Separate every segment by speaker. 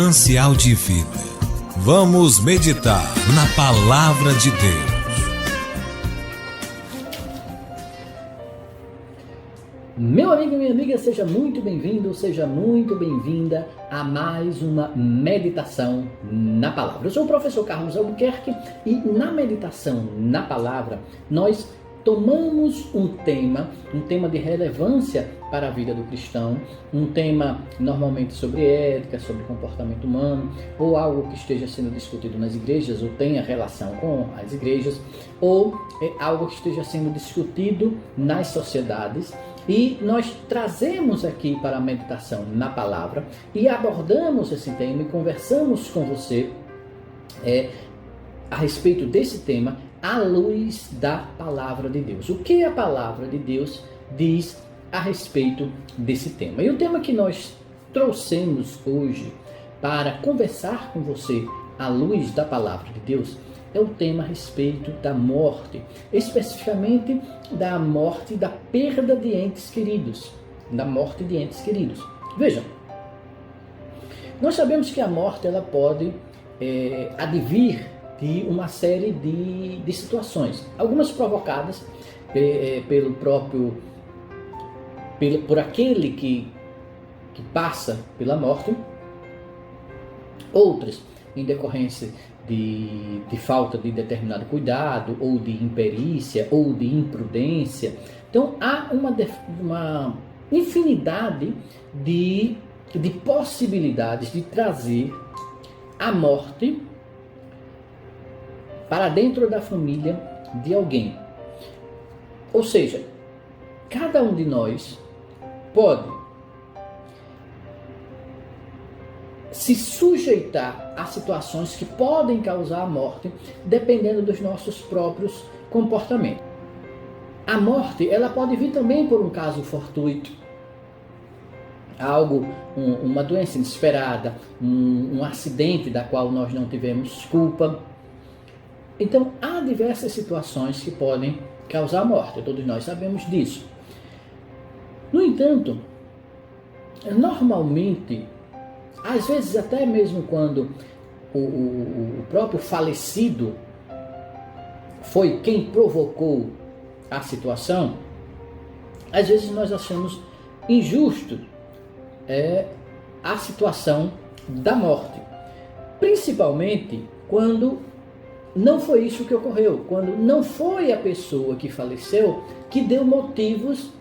Speaker 1: Manancial de Vida. Vamos meditar na Palavra de Deus.
Speaker 2: Meu amigo e minha amiga, seja muito bem-vindo, seja muito bem-vinda a mais uma meditação na Palavra. Eu sou o professor Carlos Albuquerque e na meditação na Palavra nós tomamos um tema de relevância para a vida do cristão, um tema normalmente sobre ética, sobre comportamento humano, ou algo que esteja sendo discutido nas igrejas, ou tenha relação com as igrejas, ou algo que esteja sendo discutido nas sociedades. E nós trazemos aqui para a meditação na palavra e abordamos esse tema e conversamos com você a respeito desse tema à luz da palavra de Deus. O que a palavra de Deus diz a respeito desse tema? E o tema que nós trouxemos hoje para conversar com você à luz da palavra de Deus é o tema a respeito da morte, especificamente da morte, da perda de entes queridos, da morte de entes queridos. Vejam, nós sabemos que a morte ela pode advir de uma série de situações, algumas provocadas por aquele que passa pela morte, outras em decorrência de falta de determinado cuidado, ou de imperícia, ou de imprudência. Então há uma infinidade de possibilidades de trazer a morte para dentro da família de alguém. Ou seja, cada um de nós pode se sujeitar a situações que podem causar a morte, dependendo dos nossos próprios comportamentos. A morte, ela pode vir também por um caso fortuito, uma doença inesperada, um acidente da qual nós não tivemos culpa. Então, há diversas situações que podem causar morte, todos nós sabemos disso. No entanto, normalmente, às vezes até mesmo quando o próprio falecido foi quem provocou a situação, às vezes nós achamos injusto a situação da morte, principalmente quando não foi isso que ocorreu, quando não foi a pessoa que faleceu que deu motivos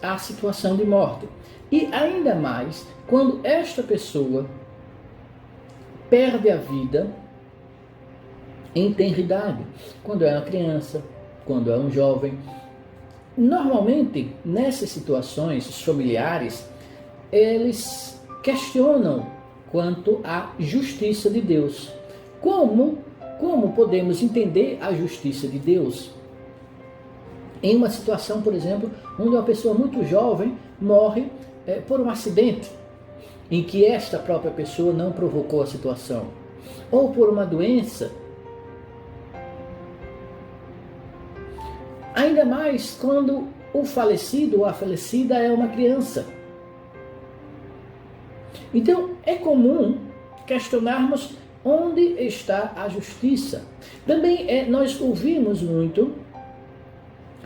Speaker 2: à situação de morte. E ainda mais quando esta pessoa perde a vida em tenridade, quando é uma criança, quando é um jovem. Normalmente, nessas situações, os familiares, eles questionam quanto à justiça de Deus. Como podemos entender a justiça de Deus em uma situação, por exemplo, onde uma pessoa muito jovem morre por um acidente em que esta própria pessoa não provocou a situação, ou por uma doença, ainda mais quando o falecido ou a falecida é uma criança. Então é comum questionarmos onde está a justiça. Também nós ouvimos muito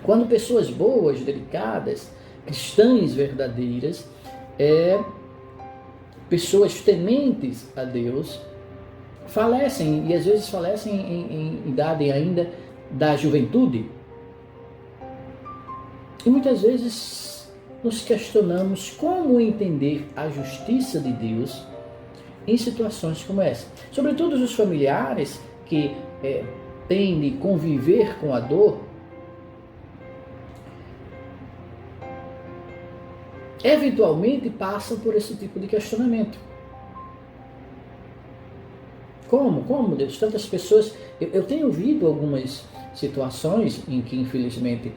Speaker 2: quando pessoas boas, delicadas, cristãs verdadeiras, pessoas tementes a Deus, falecem, e às vezes falecem em idade ainda da juventude. E muitas vezes nos questionamos como entender a justiça de Deus em situações como essa. Sobretudo os familiares que têm de conviver com a dor, eventualmente passam por esse tipo de questionamento. Como Deus? Tantas pessoas... Eu tenho ouvido algumas situações em que, infelizmente,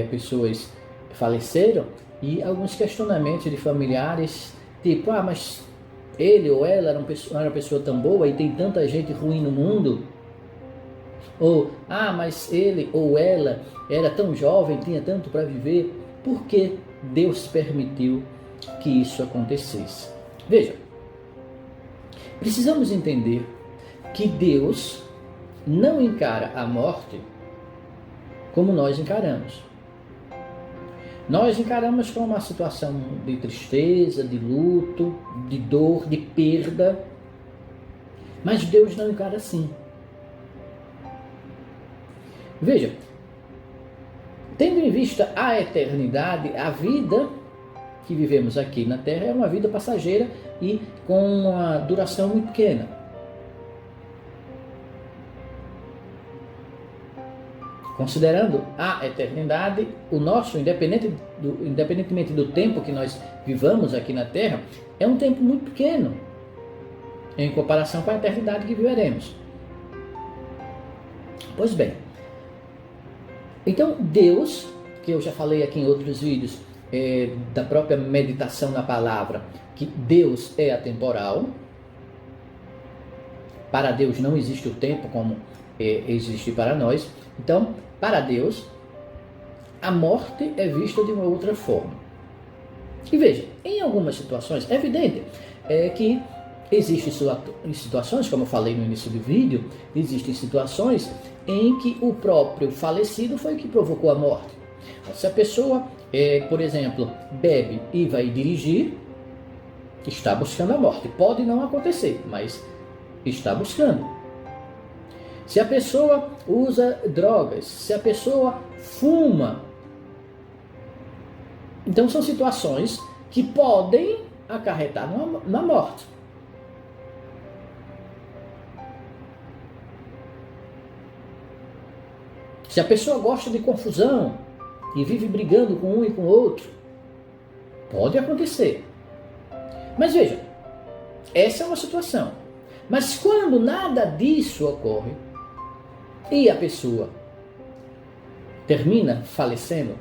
Speaker 2: pessoas faleceram, e alguns questionamentos de familiares, tipo, mas ele ou ela era uma pessoa tão boa e tem tanta gente ruim no mundo. Ou, mas ele ou ela era tão jovem, tinha tanto para viver. Por que Deus permitiu que isso acontecesse? Veja, Precisamos entender que Deus não encara a morte como nós encaramos. Nós encaramos como uma situação de tristeza, de luto, de dor, de perda, mas Deus não encara assim. Veja, tendo em vista a eternidade, a vida que vivemos aqui na Terra é uma vida passageira e com uma duração muito pequena. Considerando a eternidade, o nosso, independentemente do tempo que nós vivamos aqui na Terra, é um tempo muito pequeno em comparação com a eternidade que viveremos. Pois bem, então Deus, que eu já falei aqui em outros vídeos, da própria meditação na palavra, que Deus é atemporal. Para Deus não existe o tempo como existe para nós. Então, para Deus, a morte é vista de uma outra forma. E veja, em algumas situações, é evidente que existem situações, como eu falei no início do vídeo, existem situações em que o próprio falecido foi o que provocou a morte. Se a pessoa, por exemplo, bebe e vai dirigir, está buscando a morte. Pode não acontecer, mas está buscando. Se a pessoa usa drogas, se a pessoa fuma, então são situações que podem acarretar na morte. Se a pessoa gosta de confusão e vive brigando com um e com o outro, pode acontecer. Mas veja, essa é uma situação. Mas quando nada disso ocorre e a pessoa termina falecendo,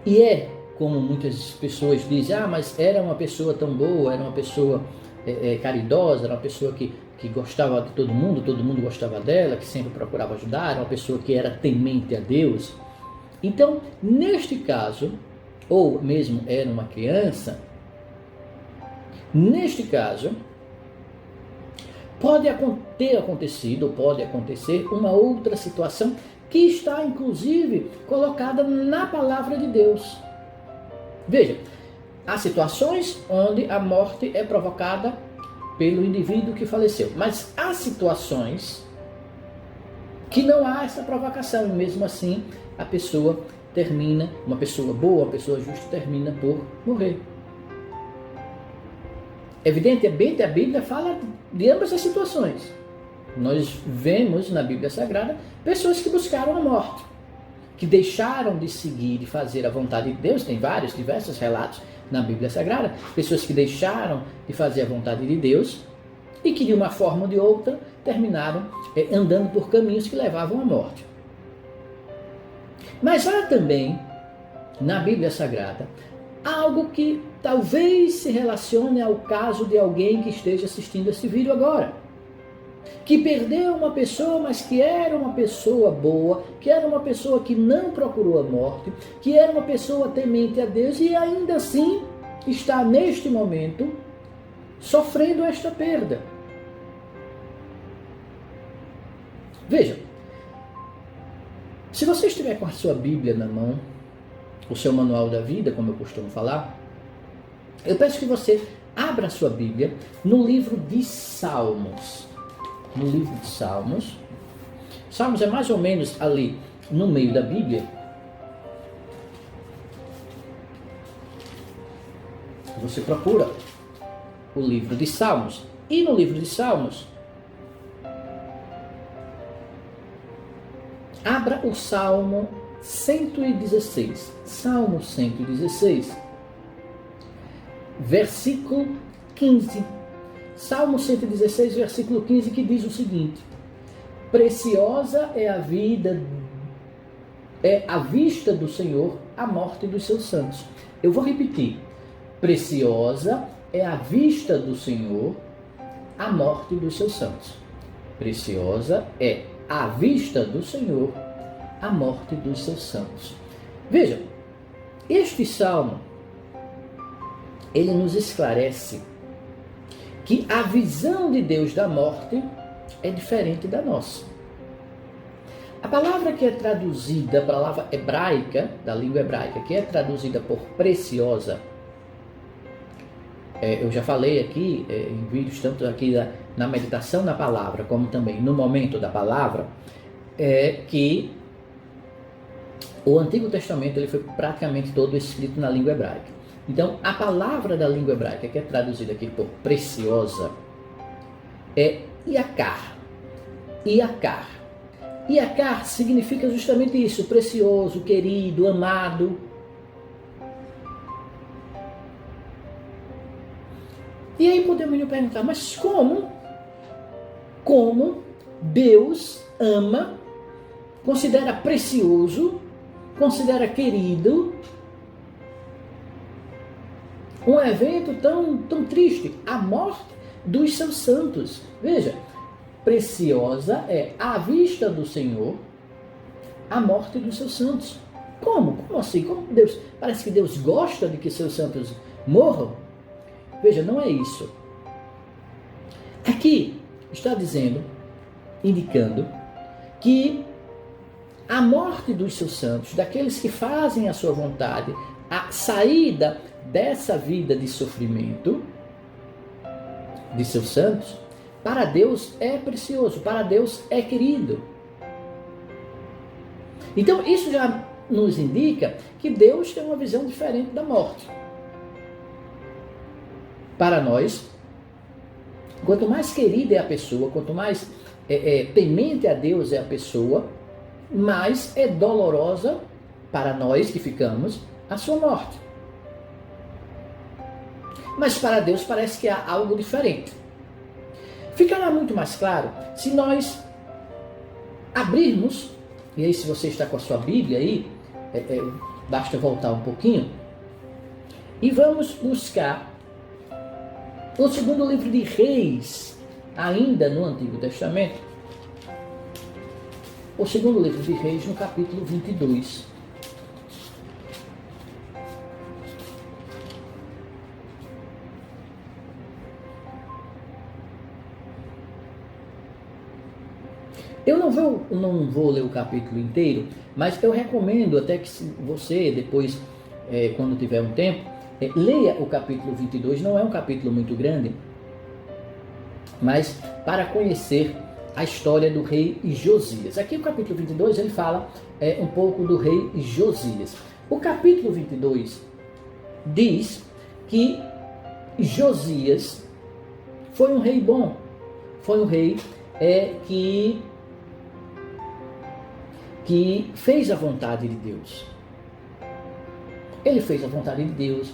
Speaker 2: e como muitas pessoas dizem, mas era uma pessoa tão boa, era uma pessoa caridosa, era uma pessoa que gostava de todo mundo gostava dela, que sempre procurava ajudar, era uma pessoa que era temente a Deus. Então, neste caso, ou mesmo era uma criança, neste caso, pode ter acontecido, ou pode acontecer uma outra situação que está, inclusive, colocada na palavra de Deus. Veja, há situações onde a morte é provocada pelo indivíduo que faleceu, mas há situações que não há essa provocação, e mesmo assim a pessoa termina, uma pessoa boa, uma pessoa justa, termina por morrer. Evidentemente, a Bíblia fala de ambas as situações. Nós vemos na Bíblia Sagrada pessoas que buscaram a morte, que deixaram de seguir e fazer a vontade de Deus. Tem diversos relatos na Bíblia Sagrada, pessoas que deixaram de fazer a vontade de Deus e que de uma forma ou de outra terminaram andando por caminhos que levavam à morte. Mas há também na Bíblia Sagrada algo que talvez se relacione ao caso de alguém que esteja assistindo esse vídeo agora, que perdeu uma pessoa, mas que era uma pessoa boa, que era uma pessoa que não procurou a morte, que era uma pessoa temente a Deus e ainda assim está neste momento sofrendo esta perda. Veja, se você estiver com a sua Bíblia na mão, o seu manual da vida, como eu costumo falar, eu peço que você abra a sua Bíblia no livro de Salmos. No livro de Salmos. Salmos é mais ou menos ali no meio da Bíblia. Você procura o livro de Salmos. E no livro de Salmos, abra o Salmo 116. Salmo 116, versículo 15. Salmo 116, versículo 15, que diz o seguinte: preciosa é a vista do Senhor a morte dos seus santos. Eu vou repetir. Preciosa é a vista do Senhor a morte dos seus santos. Preciosa é a vista do Senhor a morte dos seus santos. Veja, este salmo, ele nos esclarece que a visão de Deus da morte é diferente da nossa. A palavra que é traduzida, a palavra hebraica, da língua hebraica, que é traduzida por preciosa, eu já falei aqui em vídeos, tanto aqui na meditação na palavra, como também no momento da palavra, que o Antigo Testamento ele foi praticamente todo escrito na língua hebraica. Então, a palavra da língua hebraica, que é traduzida aqui por preciosa, é Iakar. Iakar. Iakar significa justamente isso, precioso, querido, amado. E aí podemos nos perguntar, mas como Deus ama, considera precioso, considera querido um evento tão triste, a morte dos seus santos? Veja, preciosa é à vista do Senhor a morte dos seus santos. Como? Como assim? Como Deus? Parece que Deus gosta de que seus santos morram? Veja, não é isso. Aqui está dizendo, indicando, que a morte dos seus santos, daqueles que fazem a sua vontade, a saída dessa vida de sofrimento de seus santos, para Deus é precioso, para Deus é querido. Então isso já nos indica que Deus tem uma visão diferente da morte. Para nós, quanto mais querida é a pessoa, quanto mais temente a Deus é a pessoa, mais é dolorosa para nós que ficamos a sua morte. Mas para Deus parece que há algo diferente. Ficará muito mais claro se nós abrirmos, e aí se você está com a sua Bíblia aí, basta voltar um pouquinho, e vamos buscar o segundo livro de Reis, ainda no Antigo Testamento, o segundo livro de Reis, no capítulo 22. Eu não vou ler o capítulo inteiro, mas eu recomendo até que você, depois, quando tiver um tempo, leia o capítulo 22. Não é um capítulo muito grande, mas para conhecer a história do rei Josias. Aqui o capítulo 22 ele fala um pouco do rei Josias. O capítulo 22 diz que Josias foi um rei bom, foi um rei que fez a vontade de Deus. Ele fez a vontade de Deus.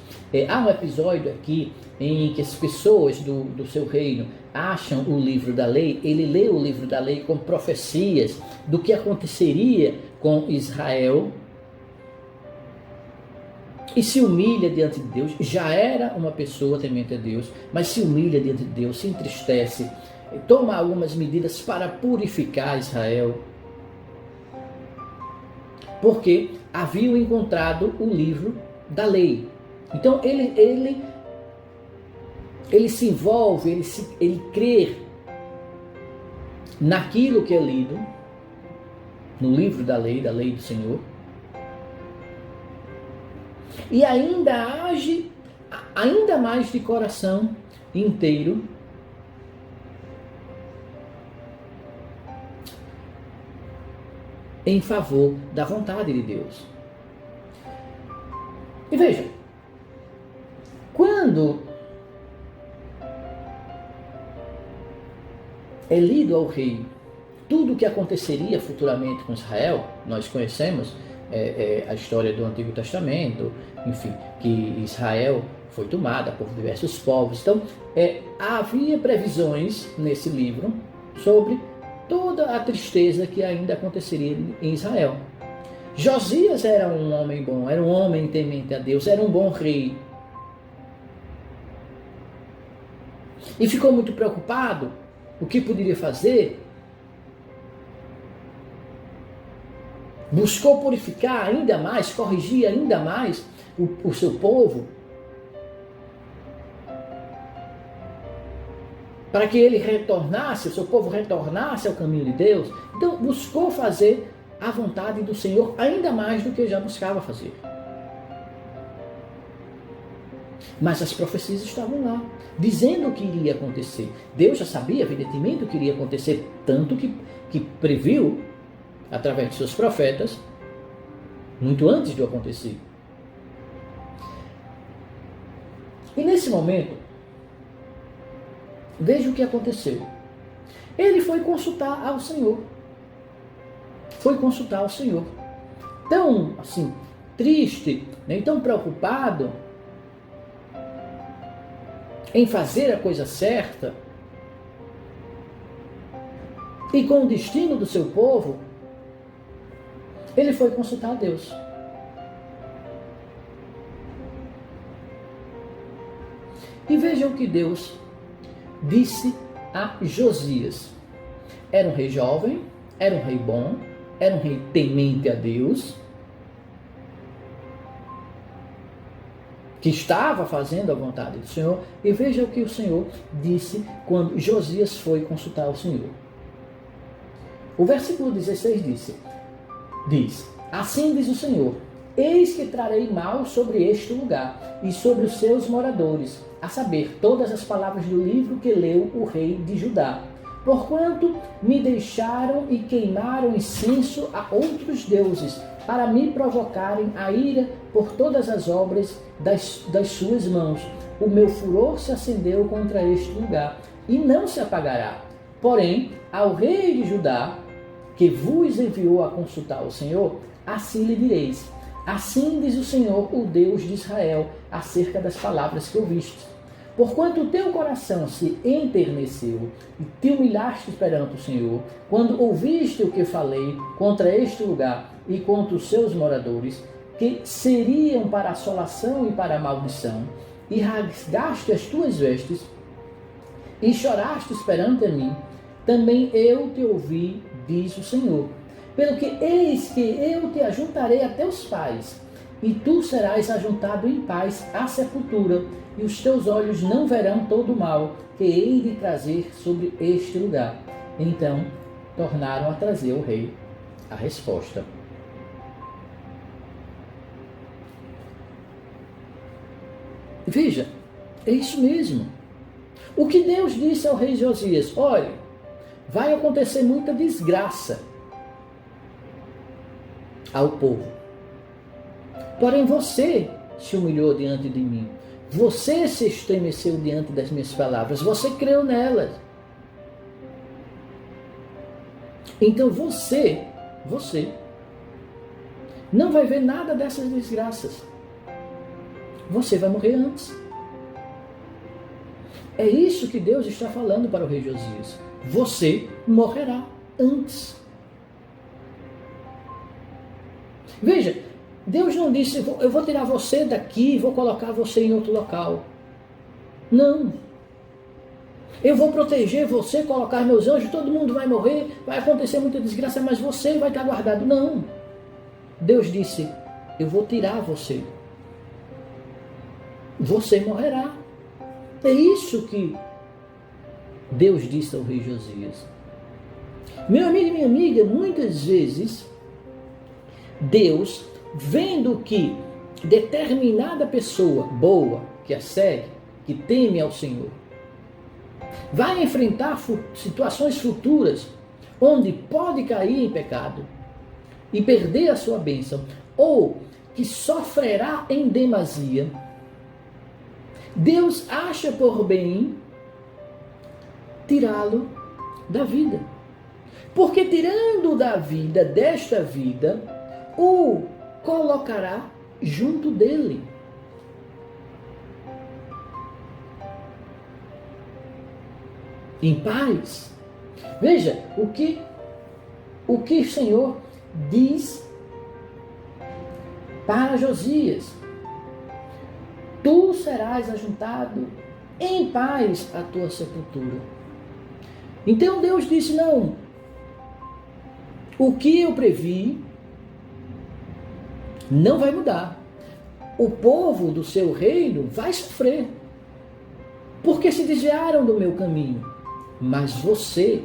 Speaker 2: Há um episódio aqui em que as pessoas do seu reino acham o livro da lei. Ele lê o livro da lei com profecias do que aconteceria com Israel e se humilha diante de Deus. Já era uma pessoa temente a Deus, mas se humilha diante de Deus, se entristece, toma algumas medidas para purificar Israel, porque haviam encontrado o livro da lei. Então ele se envolve, ele crê naquilo que é lido no livro da lei do Senhor, e ainda age ainda mais de coração inteiro em favor da vontade de Deus. E veja, quando é lido ao rei tudo o que aconteceria futuramente com Israel, nós conhecemos a história do Antigo Testamento, enfim, que Israel foi tomada por diversos povos. Então, havia previsões nesse livro sobre toda a tristeza que ainda aconteceria em Israel. Josias era um homem bom, era um homem temente a Deus, era um bom rei. E ficou muito preocupado o que poderia fazer. Buscou purificar ainda mais, corrigir ainda mais o seu povo. para que ele retornasse, o seu povo retornasse ao caminho de Deus. Então buscou fazer a vontade do Senhor ainda mais do que já buscava fazer. Mas as profecias estavam lá, dizendo o que iria acontecer. Deus já sabia, evidentemente, o que iria acontecer, tanto que previu, através de seus profetas, muito antes de acontecer. E nesse momento, veja o que aconteceu. Ele foi consultar ao Senhor. Foi consultar ao Senhor. Tão, assim, triste, nem tão preocupado em fazer a coisa certa e com o destino do seu povo, ele foi consultar a Deus. E vejam o que Deus disse a Josias. Era um rei jovem, era um rei bom, era um rei temente a Deus, que estava fazendo a vontade do Senhor. E veja o que o Senhor disse quando Josias foi consultar o Senhor. O versículo 16 diz: assim diz o Senhor, eis que trarei mal sobre este lugar e sobre os seus moradores, a saber, todas as palavras do livro que leu o rei de Judá. Porquanto me deixaram e queimaram incenso a outros deuses, para me provocarem a ira por todas as obras das suas mãos. O meu furor se acendeu contra este lugar, e não se apagará. Porém, ao rei de Judá, que vos enviou a consultar o Senhor, assim lhe direis: assim diz o Senhor, o Deus de Israel, acerca das palavras que ouviste. Porquanto o teu coração se enterneceu e te humilhaste perante o Senhor, quando ouviste o que falei contra este lugar e contra os seus moradores, que seriam para a assolação e para a maldição, e rasgaste as tuas vestes e choraste perante a mim, também eu te ouvi, diz o Senhor. Pelo que eis que eu te ajuntarei a teus pais, e tu serás ajuntado em paz à sepultura, e os teus olhos não verão todo o mal que hei de trazer sobre este lugar. Então tornaram a trazer ao rei a resposta. Veja, é isso mesmo. O que Deus disse ao rei Josias: olha, vai acontecer muita desgraça ao povo. Porém você se humilhou diante de mim. Você se estremeceu diante das minhas palavras. Você creu nelas. Então você não vai ver nada dessas desgraças. Você vai morrer antes. É isso que Deus está falando para o rei Josias. Você morrerá antes. Veja, Deus não disse: eu vou tirar você daqui e vou colocar você em outro local. Não. Eu vou proteger você, colocar meus anjos, todo mundo vai morrer, vai acontecer muita desgraça, mas você vai estar guardado. Não. Deus disse: eu vou tirar você. Você morrerá. É isso que Deus disse ao rei Josias. Meu amigo e minha amiga, muitas vezes Deus, vendo que determinada pessoa boa, que a segue, que teme ao Senhor, vai enfrentar situações futuras onde pode cair em pecado e perder a sua bênção, ou que sofrerá em demasia, Deus acha por bem tirá-lo da vida. Porque tirando da vida, desta vida, o colocará junto dele. Em paz. Veja o que o Senhor diz para Josias: tu serás ajuntado em paz à tua sepultura. Então Deus disse: não, o que eu previ não vai mudar. O povo do seu reino vai sofrer, porque se desviaram do meu caminho. mas você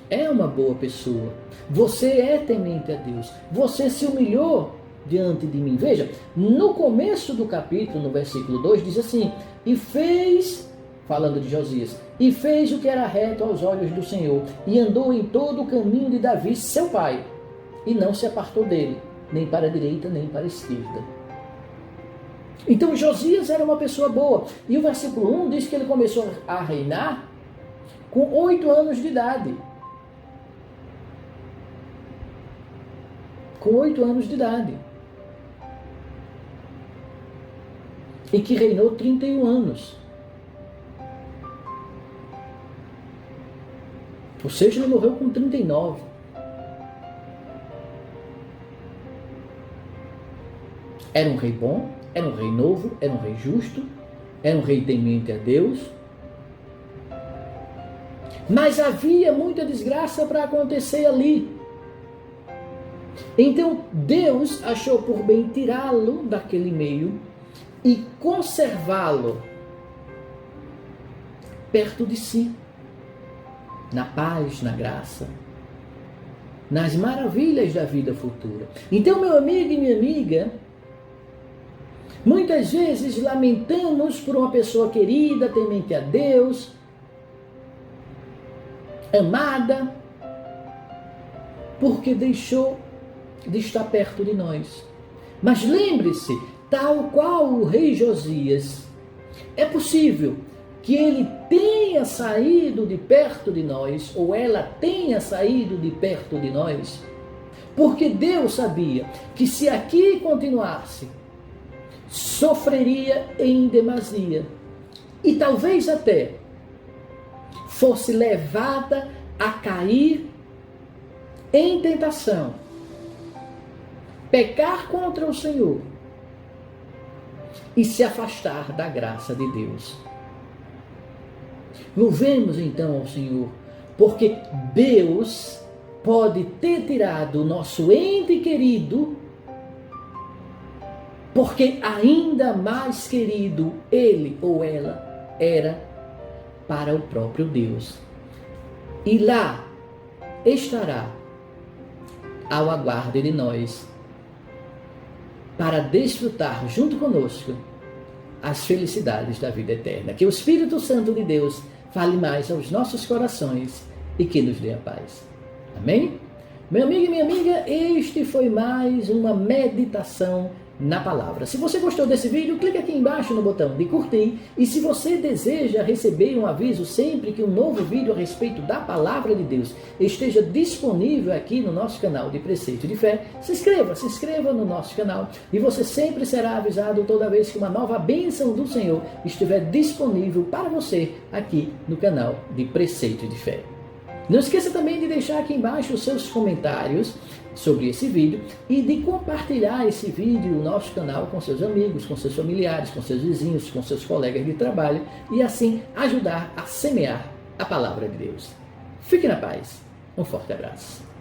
Speaker 2: é uma boa pessoa. Você é temente a Deus. Você se humilhou diante de mim. Veja, no começo do capítulo, no versículo 2, diz assim: e fez, falando de Josias, e fez o que era reto aos olhos do Senhor, e andou em todo o caminho de Davi, seu pai, e não se apartou dele, nem para a direita, nem para a esquerda. Então Josias era uma pessoa boa. E o versículo 1 diz que ele começou a reinar com 8 anos de idade. Com 8 anos de idade. E que reinou 31 anos. Ou seja, ele morreu com 39. Era um rei bom, era um rei novo, era um rei justo, era um rei temente a Deus. Mas havia muita desgraça para acontecer ali. Então Deus achou por bem tirá-lo daquele meio e conservá-lo perto de si, na paz, na graça, nas maravilhas da vida futura. Então, meu amigo e minha amiga, muitas vezes lamentamos por uma pessoa querida, temente a Deus, amada, porque deixou de estar perto de nós. Mas lembre-se, tal qual o rei Josias, é possível que ele tenha saído de perto de nós, ou ela tenha saído de perto de nós, porque Deus sabia que se aqui continuasse, sofreria em demasia, e talvez até fosse levada a cair em tentação, pecar contra o Senhor e se afastar da graça de Deus. Louvemos então ao Senhor, porque Deus pode ter tirado o nosso ente querido, porque ainda mais querido ele ou ela era para o próprio Deus. E lá estará ao aguardo de nós, para desfrutar junto conosco as felicidades da vida eterna. Que o Espírito Santo de Deus fale mais aos nossos corações e que nos dê a paz. Amém? Meu amigo e minha amiga, este foi mais uma meditação na palavra. Se você gostou desse vídeo, clique aqui embaixo no botão de curtir, e se você deseja receber um aviso sempre que um novo vídeo a respeito da palavra de Deus esteja disponível aqui no nosso canal de Preceito de Fé, se inscreva no nosso canal, e você sempre será avisado toda vez que uma nova bênção do Senhor estiver disponível para você aqui no canal de Preceito de Fé. Não esqueça também de deixar aqui embaixo os seus comentários sobre esse vídeo e de compartilhar esse vídeo no nosso canal com seus amigos, com seus familiares, com seus vizinhos, com seus colegas de trabalho, e assim ajudar a semear a palavra de Deus. Fique na paz. Um forte abraço.